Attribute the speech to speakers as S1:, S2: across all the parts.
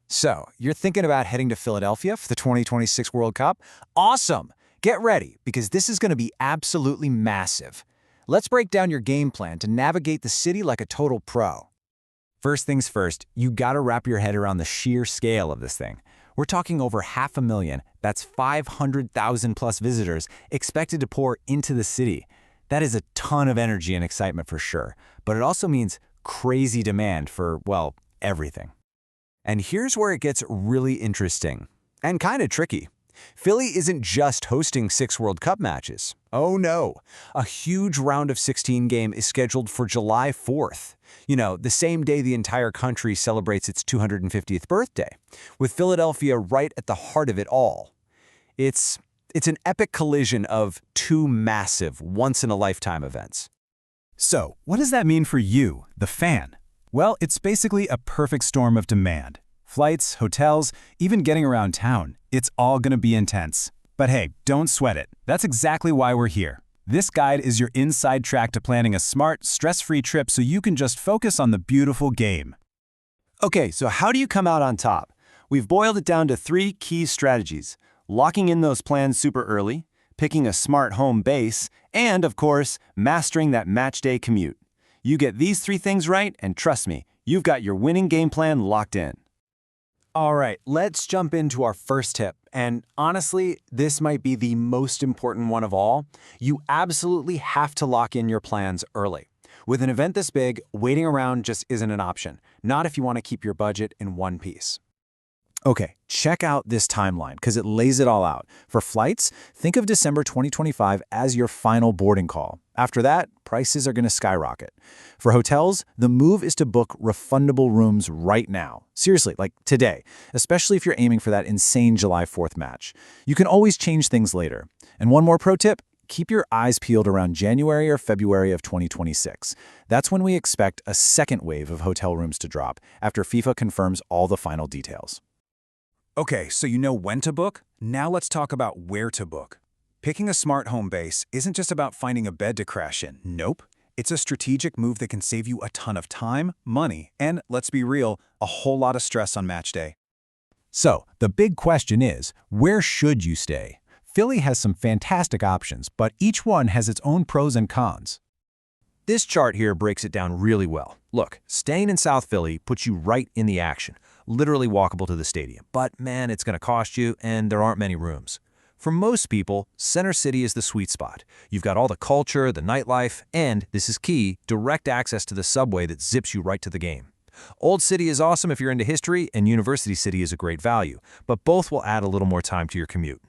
S1: So, you're thinking about heading to Philadelphia for the 2026 World Cup? Awesome! Get ready, because this is going to be absolutely massive. Let's break down your game plan to navigate the city like a total pro. First things first, you gotta wrap your head around the sheer scale of this thing. We're talking over 500,000, that's 500,000 plus visitors, expected to pour into the city. That is a ton of energy and excitement for sure, but it also means crazy demand for, well, everything. And here's where it gets really interesting and kind of tricky. Philly isn't just hosting 6 World Cup matches. Oh no, a huge round of 16 game is scheduled for July 4th. You know, the same day the entire country celebrates its 250th birthday, with Philadelphia right at the heart of it all. It's an epic collision of two massive, once-in-a-lifetime events.
S2: So, what does that mean for you, the fan? Well, it's basically a perfect storm of demand. Flights, hotels, even getting around town, it's all gonna be intense. But hey, don't sweat it. That's exactly why we're here. This guide is your inside track to planning a smart, stress-free trip so you can just focus on the beautiful game.
S3: Okay, so how do you come out on top? We've boiled it down to 3 key strategies: locking in those plans super early, picking a smart home base, and, of course, mastering that matchday commute. You get these 3 things right, and trust me, you've got your winning game plan locked in.
S1: All right, let's jump into our first tip. And honestly, this might be the most important one of all. You absolutely have to lock in your plans early. With an event this big, waiting around just isn't an option, not if you want to keep your budget in one piece. Okay, check out this timeline because it lays it all out. For flights, think of December 2025 as your final boarding call. After that, prices are going to skyrocket. For hotels, the move is to book refundable rooms right now. Seriously, like today, especially if you're aiming for that insane July 4th match. You can always change things later. And one more pro tip, keep your eyes peeled around January or February of 2026. That's when we expect a second wave of hotel rooms to drop after FIFA confirms all the final details.
S2: Okay, so you know when to book? Now let's talk about where to book. Picking a smart home base isn't just about finding a bed to crash in. Nope. It's a strategic move that can save you a ton of time, money, and, let's be real, a whole lot of stress on match day. So, the big question is, where should you stay? Philly has some fantastic options, but each one has its own pros and cons.
S3: This chart here breaks it down really well. Look, staying in South Philly puts you right in the action, literally walkable to the stadium. But man, it's going to cost you, and there aren't many rooms. For most people, Center City is the sweet spot. You've got all the culture, the nightlife, and, this is key, direct access to the subway that zips you right to the game. Old City is awesome if you're into history, and University City is a great value, but both will add a little more time to your commute.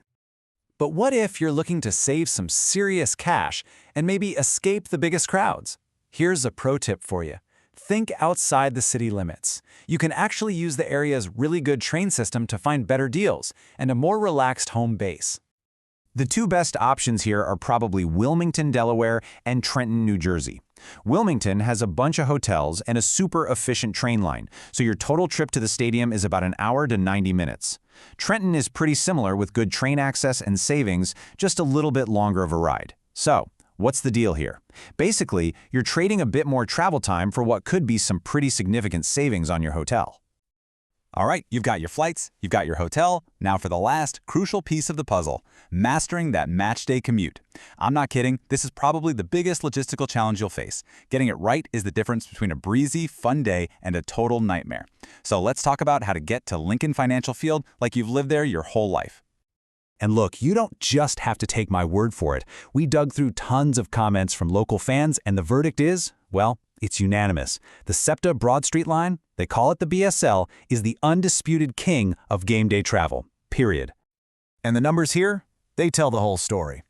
S1: But what if you're looking to save some serious cash and maybe escape the biggest crowds? Here's a pro tip for you. Think outside the city limits. You can actually use the area's really good train system to find better deals and a more relaxed home base. The 2 best options here are probably Wilmington, Delaware, and Trenton, New Jersey. Wilmington has a bunch of hotels and a super efficient train line, so your total trip to the stadium is about an hour to 90 minutes. Trenton is pretty similar with good train access and savings, just a little bit longer of a ride. So, what's the deal here? Basically, you're trading a bit more travel time for what could be some pretty significant savings on your hotel.
S2: All right, you've got your flights, you've got your hotel. Now for the last crucial piece of the puzzle, mastering that matchday commute. I'm not kidding, this is probably the biggest logistical challenge you'll face. Getting it right is the difference between a breezy, fun day and a total nightmare. So let's talk about how to get to Lincoln Financial Field like you've lived there your whole life. And look, you don't just have to take my word for it. We dug through tons of comments from local fans, and the verdict is, well, it's unanimous. The SEPTA Broad Street Line, they call it the BSL, is the undisputed king of game day travel, period.
S1: And the numbers here, they tell the whole story.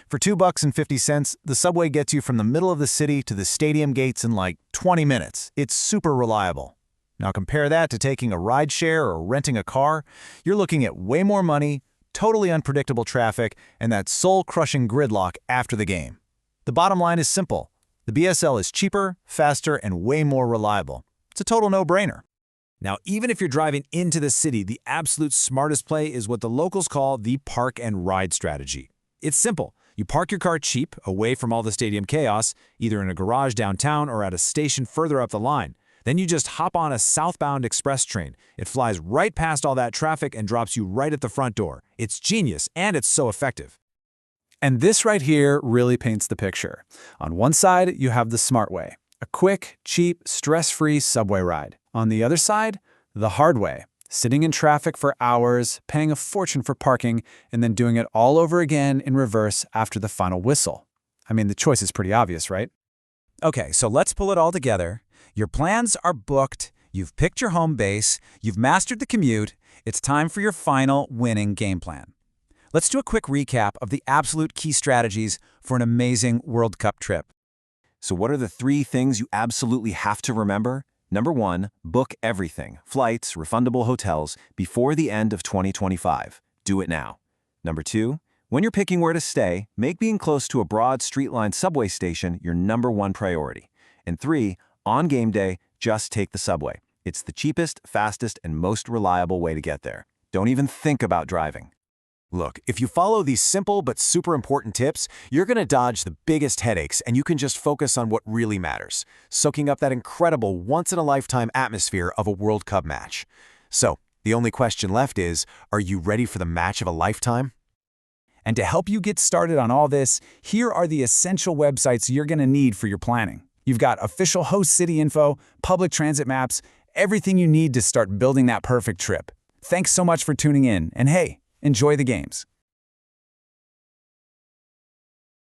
S1: For $2.50, the subway gets you from the middle of the city to the stadium gates in like 20 minutes. It's super reliable. Now compare that to taking a rideshare or renting a car. You're looking at way more money, totally unpredictable traffic, and that soul-crushing gridlock after the game. The bottom line is simple. The BSL is cheaper, faster, and way more reliable. It's a total no-brainer. Now, even if you're driving into the city, the absolute smartest play is what the locals call the park and ride strategy. It's simple. You park your car cheap, away from all the stadium chaos, either in a garage downtown or at a station further up the line.
S3: Then you just hop on a southbound express train. It flies right past all that traffic and drops you right at the front door. It's genius, and it's so effective.
S2: And this right here really paints the picture. On one side, you have the smart way, a quick, cheap, stress-free subway ride. On the other side, the hard way, sitting in traffic for hours, paying a fortune for parking, and then doing it all over again in reverse after the final whistle. I mean, the choice is pretty obvious, right?
S1: Okay, so let's pull it all together. Your plans are booked, you've picked your home base, you've mastered the commute. It's time for your final winning game plan. Let's do a quick recap of the absolute key strategies for an amazing World Cup trip. So what are the 3 things you absolutely have to remember? Number 1, book everything, flights, refundable hotels, before the end of 2025. Do it now. Number 2, when you're picking where to stay, make being close to a Broad Street Line subway station your number 1 priority. And 3, on game day, just take the subway. It's the cheapest, fastest, and most reliable way to get there. Don't even think about driving.
S3: Look, if you follow these simple but super important tips, you're going to dodge the biggest headaches and you can just focus on what really matters, soaking up that incredible once-in-a-lifetime atmosphere of a World Cup match. So, the only question left is, are you ready for the match of a lifetime?
S2: And to help you get started on all this, here are the essential websites you're going to need for your planning. You've got official host city info, public transit maps, everything you need to start building that perfect trip. Thanks so much for tuning in, and hey, enjoy the games.